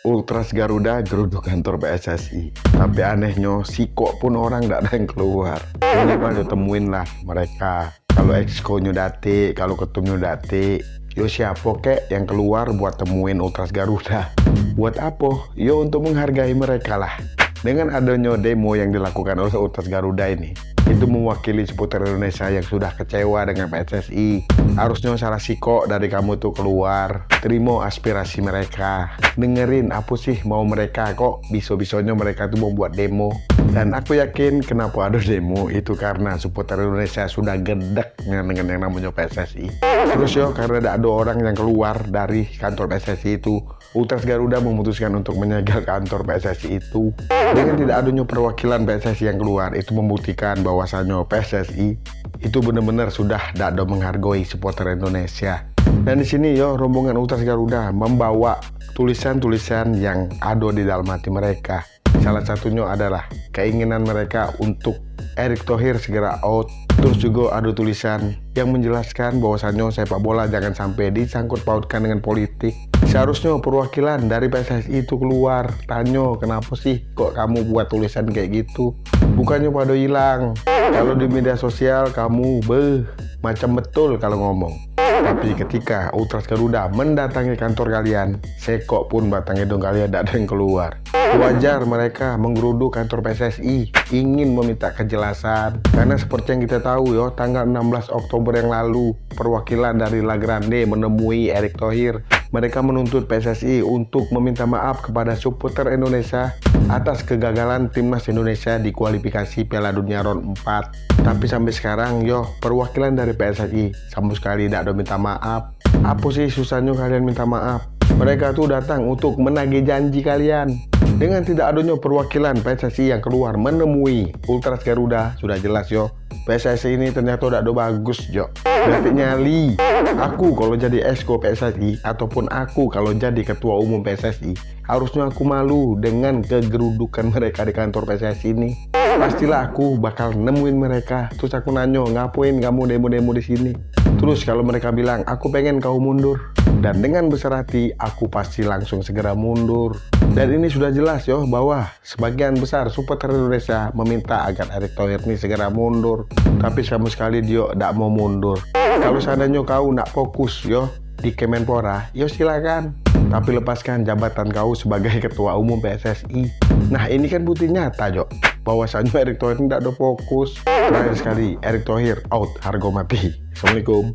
Ultras Garuda geruduk kantor PSSI. Tapi anehnya, kok pun orang nggak ada yang keluar. Ini baru temuin lah mereka. Kalau exco nyudati, kalau ketum nyudati, yo siapa kek yang keluar buat temuin Ultras Garuda? Buat apa? Yo untuk menghargai mereka lah. Dengan adanya demo yang dilakukan oleh Ultras Garuda ini, itu mewakili supporter Indonesia yang sudah kecewa dengan PSSI. Harusnya salah kok dari kamu tuh keluar, terima aspirasi mereka, dengerin apa sih mau mereka, kok bisa-bisanya mereka tuh membuat demo. Dan aku yakin kenapa ada demo itu karena supporter Indonesia sudah gedek dengan yang namanya PSSI. Terus yo karena ada orang yang keluar dari kantor PSSI itu, Ultras Garuda memutuskan untuk menyegel kantor PSSI itu. Dengan tidak adanya perwakilan PSSI yang keluar, itu membuktikan bahwasannya PSSI itu benar-benar sudah tidak ada menghargai supporter Indonesia. Dan di sini yo rombongan Ultras Garuda membawa tulisan-tulisan yang ada di dalam hati mereka. Salah satunya adalah keinginan mereka untuk Erick Thohir segera out. Terus juga ada tulisan yang menjelaskan bahwasannya sepak bola jangan sampai disangkut pautkan dengan politik. Seharusnya perwakilan dari PSSI itu keluar, tanya kenapa sih kok kamu buat tulisan kayak gitu. Bukannya pada hilang. Kalau di media sosial kamu macam betul kalau ngomong. Tapi ketika Ultras Garuda mendatangi kantor kalian, sekok pun batang hidung kalian tidak ada yang keluar. Wajar mereka menggeruduk kantor PSSI, ingin meminta kejelasan. Karena seperti yang kita tahu yo, tanggal 16 Oktober yang lalu, perwakilan dari La Grande menemui Erick Thohir. Mereka menuntut PSSI untuk meminta maaf kepada supporter Indonesia atas kegagalan timnas Indonesia di kualifikasi Piala Dunia round 4. Tapi sampai sekarang yo, perwakilan dari PSSI sama sekali tidak ada minta maaf. Apa sih susahnya kalian minta maaf? Mereka tuh datang untuk menagih janji kalian. Dengan tidak adanya perwakilan PSSI yang keluar menemui Ultras Garuda, sudah jelas yo, PSSI ini ternyata udah bagus yo. Berarti nyali. Aku kalau jadi esko PSSI ataupun aku kalau jadi ketua umum PSSI, harusnya aku malu dengan kegerudukan mereka di kantor PSSI ini. Pastilah aku bakal nemuin mereka. Terus aku nanya, ngapain kamu demo-demo di sini? Terus kalau mereka bilang, aku pengen kau mundur. Dan dengan besar hati, aku pasti langsung segera mundur. Dan ini sudah jelas yo, bahwa sebagian besar supporter Indonesia meminta agar Erick Thohir ini segera mundur. Tapi sama sekali dia tidak mau mundur. Kalau seandainya kau tidak fokus yo di Kemenpora, yo silakan. Tapi lepaskan jabatan kau sebagai ketua umum PSSI. Nah ini kan bukti nyata jo, bahwasannya Erick Thohir tidak ada fokus. Terakhir sekali, Erick Thohir out, harga mati. Assalamualaikum.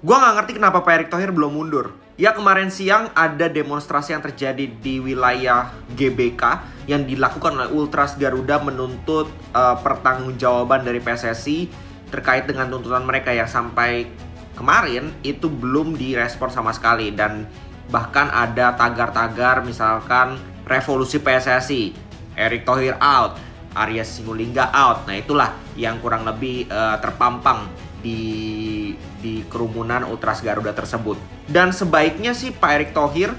Gua nggak ngerti kenapa Pak Erick Thohir belum mundur. Ya kemarin siang ada demonstrasi yang terjadi di wilayah GBK yang dilakukan oleh Ultras Garuda menuntut pertanggungjawaban dari PSSI terkait dengan tuntutan mereka yang sampai kemarin itu belum direspon sama sekali. Dan bahkan ada tagar-tagar misalkan revolusi PSSI, Erick Thohir out, Arya Sinulinga out. Nah itulah yang kurang lebih terpampang di kerumunan Ultras Garuda tersebut. Dan sebaiknya sih Pak Erick Thohir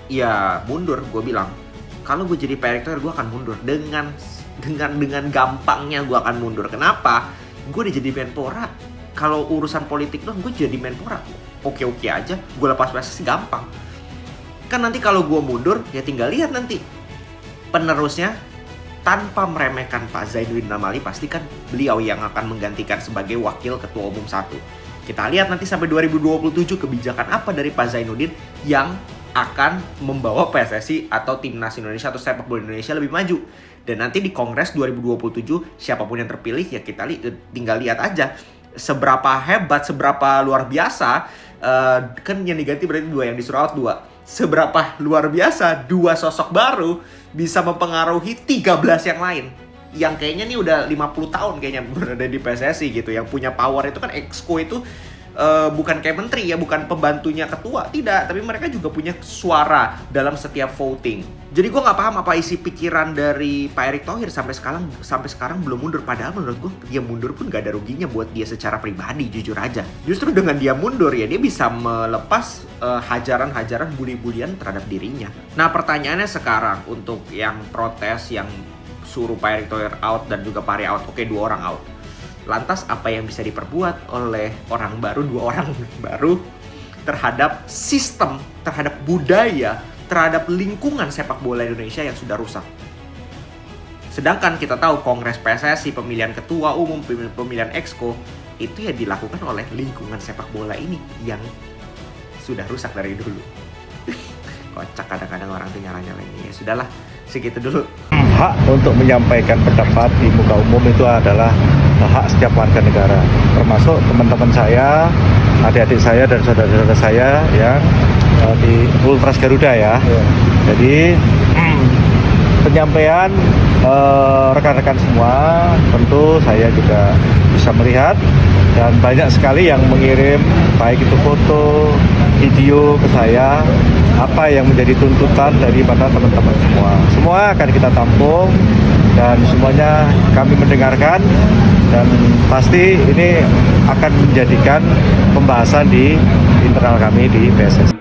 ya mundur. Gue bilang kalau gue jadi Pak Erick Thohir gue akan mundur dengan gampangnya gue akan mundur. Kenapa? Gue udah jadi Menpora. Kalau urusan politik dong gue jadi Menpora oke aja, gue lepas PSSI gampang. Kan nanti kalau gue mundur ya tinggal lihat nanti penerusnya. Tanpa meremehkan Pak Zainuddin Amali, pastikan beliau yang akan menggantikan sebagai wakil ketua umum 1. Kita lihat nanti sampai 2027 kebijakan apa dari Pak Zainuddin yang akan membawa PSSI atau Timnas Indonesia atau sepak bola Indonesia lebih maju. Dan nanti di Kongres 2027 siapapun yang terpilih ya kita tinggal lihat aja seberapa hebat, seberapa luar biasa. Kan yang diganti berarti 2, yang disuruh out 2. Seberapa luar biasa 2 sosok baru bisa mempengaruhi 13 yang lain yang kayaknya nih udah 50 tahun kayaknya berada di PSSI gitu. Yang punya power itu kan Exco itu bukan kayak menteri ya, bukan pembantunya ketua, tidak, tapi mereka juga punya suara dalam setiap voting. Jadi gue nggak paham apa isi pikiran dari Pak Erick Thohir sampai sekarang belum mundur. Padahal menurut gue dia mundur pun gak ada ruginya buat dia secara pribadi, jujur aja. Justru dengan dia mundur ya dia bisa melepas hajaran-hajaran bully-bulian terhadap dirinya. Nah pertanyaannya sekarang untuk yang protes, yang suruh Pak Erick Thohir out dan juga Pari out, oke 2 orang out. Lantas apa yang bisa diperbuat oleh orang baru, 2 orang baru terhadap sistem, terhadap budaya, terhadap lingkungan sepak bola Indonesia yang sudah rusak? Sedangkan kita tahu Kongres PSSI, pemilihan ketua umum, pemilihan exco itu ya dilakukan oleh lingkungan sepak bola ini yang sudah rusak dari dulu. Kocak kadang-kadang orang tuh nyala-nyalain. Ya sudahlah, segitu dulu. Hak untuk menyampaikan pendapat di muka umum itu adalah hak setiap warga negara, termasuk teman-teman saya, adik-adik saya dan saudara-saudara saya yang di Ultras Garuda ya. Jadi penyampaian rekan-rekan semua tentu saya juga bisa melihat, dan banyak sekali yang mengirim baik itu foto, video ke saya, apa yang menjadi tuntutan daripada teman-teman semua. Semua akan kita tampung dan semuanya kami mendengarkan, dan pasti ini akan menjadikan pembahasan di internal kami di PSSI.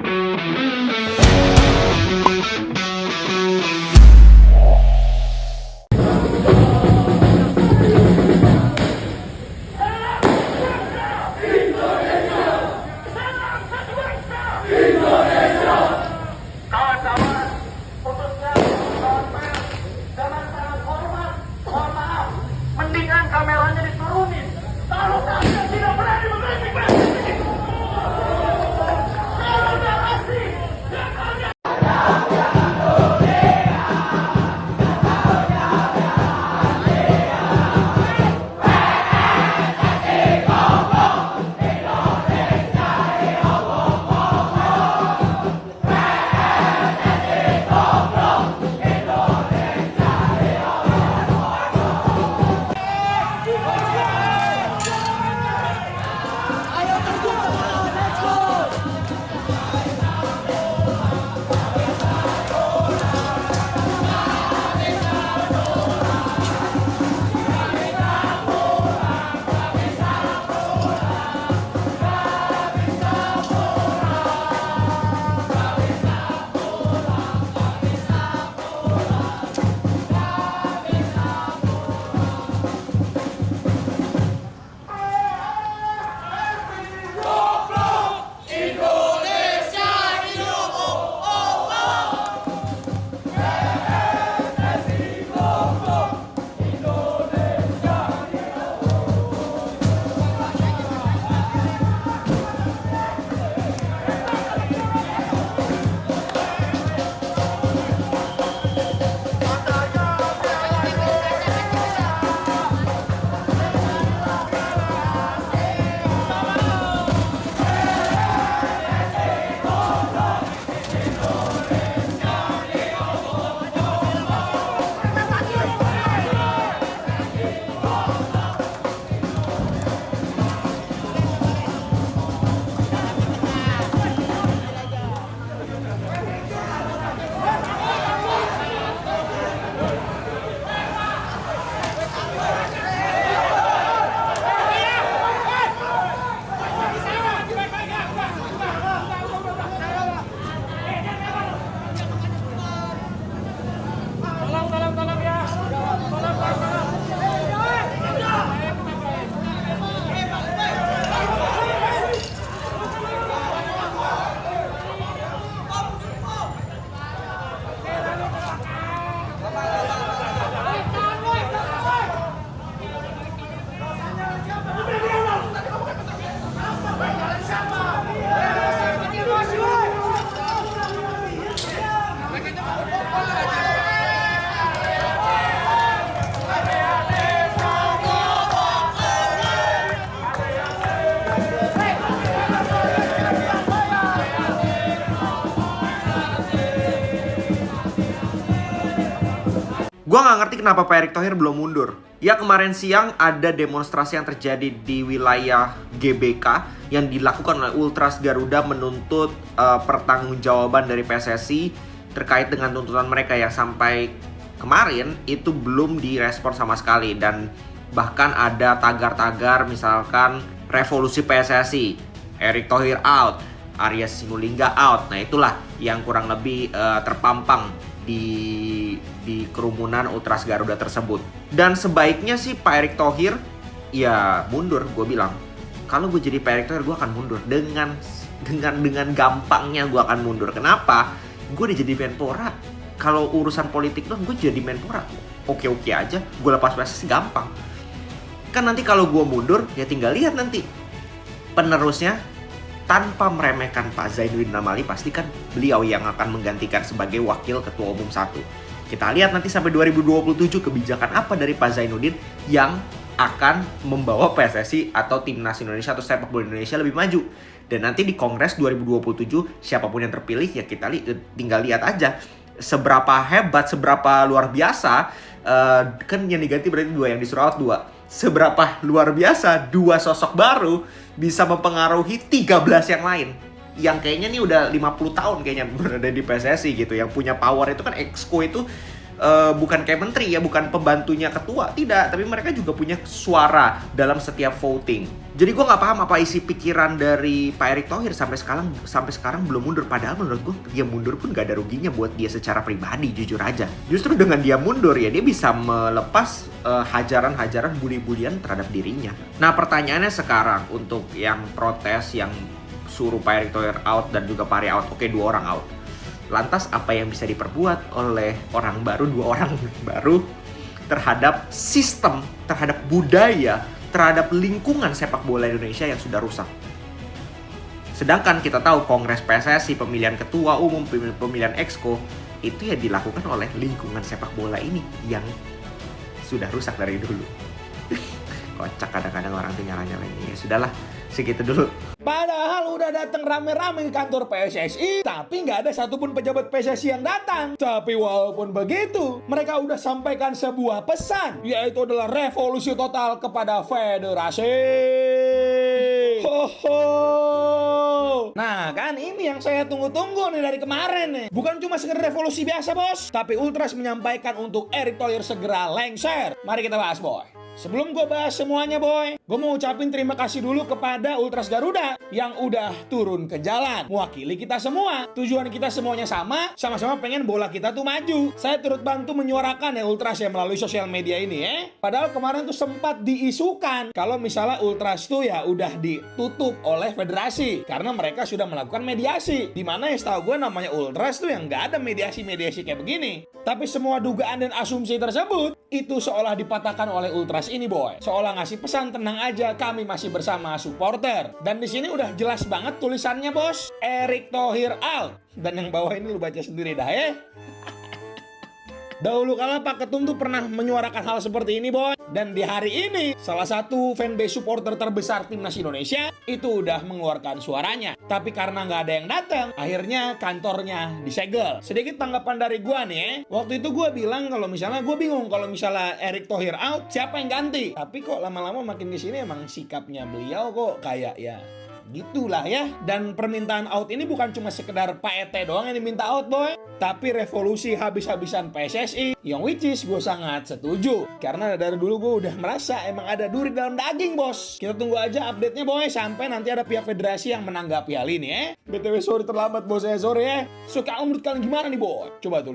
Gue nggak ngerti kenapa Pak Erick Thohir belum mundur. Ya, kemarin siang ada demonstrasi yang terjadi di wilayah GBK yang dilakukan oleh Ultras Garuda menuntut pertanggungjawaban dari PSSI terkait dengan tuntutan mereka yang sampai kemarin itu belum direspon sama sekali. Dan bahkan ada tagar-tagar misalkan revolusi PSSI, Erick Thohir out, Arya Sinulinga out. Nah, itulah yang kurang lebih terpampang di kerumunan Ultras Garuda tersebut. Dan sebaiknya sih Pak Erick Thohir ya mundur. Gue bilang, kalau gue jadi Pak Erick Thohir gue akan mundur dengan gampangnya. Gue akan mundur. Kenapa? Gue udah jadi Menpora. Kalau urusan politik dong, gue jadi Menpora oke-oke aja. Gue lepas PSSI gampang. Kan nanti kalau gue mundur, ya tinggal lihat nanti penerusnya. Tanpa meremehkan Pak Zainuddin Amali, pastikan beliau yang akan menggantikan sebagai wakil ketua umum 1. Kita lihat nanti sampai 2027 kebijakan apa dari Pak Zainuddin yang akan membawa PSSI atau Timnas Indonesia atau sepak bola Indonesia lebih maju. Dan nanti di Kongres 2027 siapapun yang terpilih ya kita tinggal lihat aja seberapa hebat, seberapa luar biasa. Kan yang diganti berarti 2, yang disuruh out 2. Seberapa luar biasa 2 sosok baru bisa mempengaruhi 13 yang lain. Yang kayaknya nih udah 50 tahun kayaknya berada di PSSI gitu. Yang punya power itu kan Exco itu bukan kayak menteri ya, bukan pembantunya ketua, tidak. Tapi mereka juga punya suara dalam setiap voting. Jadi gue nggak paham apa isi pikiran dari Pak Erick Thohir sampai sekarang belum mundur. Padahal menurut gue dia mundur pun gak ada ruginya buat dia secara pribadi, jujur aja. Justru dengan dia mundur ya dia bisa melepas hajaran-hajaran bully-bulian terhadap dirinya. Nah, pertanyaannya sekarang untuk yang protes, yang suruh Pak Erick Thohir out dan juga Pak Ari out, oke 2 orang out. Lantas apa yang bisa diperbuat oleh orang baru, 2 orang baru terhadap sistem, terhadap budaya, terhadap lingkungan sepak bola Indonesia yang sudah rusak? Sedangkan kita tahu Kongres PSSI, pemilihan ketua umum, pemilihan Exco itu ya dilakukan oleh lingkungan sepak bola ini yang sudah rusak dari dulu. Kocak kadang-kadang orang tuh nyala-nyalain. Ya sudahlah, segitu dulu. Padahal udah datang rame-rame ke kantor PSSI, tapi nggak ada satupun pejabat PSSI yang datang. Tapi walaupun begitu, mereka udah sampaikan sebuah pesan, yaitu adalah revolusi total kepada federasi. Ho ho. Nah kan ini yang saya tunggu-tunggu nih dari kemarin nih. Bukan cuma sekedar revolusi biasa bos, tapi Ultras menyampaikan untuk Erick Thohir segera lengser. Mari kita bahas boy. Sebelum gue bahas semuanya boy, gue mau ucapin terima kasih dulu kepada Ultras Garuda yang udah turun ke jalan mewakili kita semua. Tujuan kita semuanya sama-sama pengen bola kita tuh maju. Saya turut bantu menyuarakan ya Ultras ya melalui sosial media ini ya. Padahal kemarin tuh sempat diisukan kalau misalnya Ultras tuh ya udah ditutup oleh federasi karena mereka sudah melakukan mediasi. Dimana ya setahu gue namanya Ultras tuh yang nggak ada mediasi-mediasi kayak begini. Tapi semua dugaan dan asumsi tersebut itu seolah dipatahkan oleh Ultras ini boy. Seolah ngasih pesan tenang aja kami masih bersama supporter. Dan di sini udah jelas banget tulisannya bos. Erick Thohir out. Dan yang bawah ini lu baca sendiri dah ya. Dahulu kala Pak Ketum tuh pernah menyuarakan hal seperti ini boy. Dan di hari ini salah satu fanbase supporter terbesar Timnas Indonesia itu udah mengeluarkan suaranya. Tapi karena nggak ada yang datang, akhirnya kantornya disegel. Sedikit tanggapan dari gua nih. Waktu itu gua bilang kalau misalnya gua bingung kalau misalnya Erick Thohir out siapa yang ganti. Tapi kok lama-lama makin di sini emang sikapnya beliau kok kayak ya gitulah ya. Dan permintaan out ini bukan cuma sekedar Pak ET doang yang diminta out boy, tapi revolusi habis-habisan PSSI yang which is gue sangat setuju. Karena dari dulu gue udah merasa emang ada duri dalam daging bos. Kita tunggu aja update-nya boy sampai nanti ada pihak federasi yang menanggapi hal ini BTW sorry terlambat bos ya, sorry ya. So kalau menurut kalian gimana nih boy? Coba tuh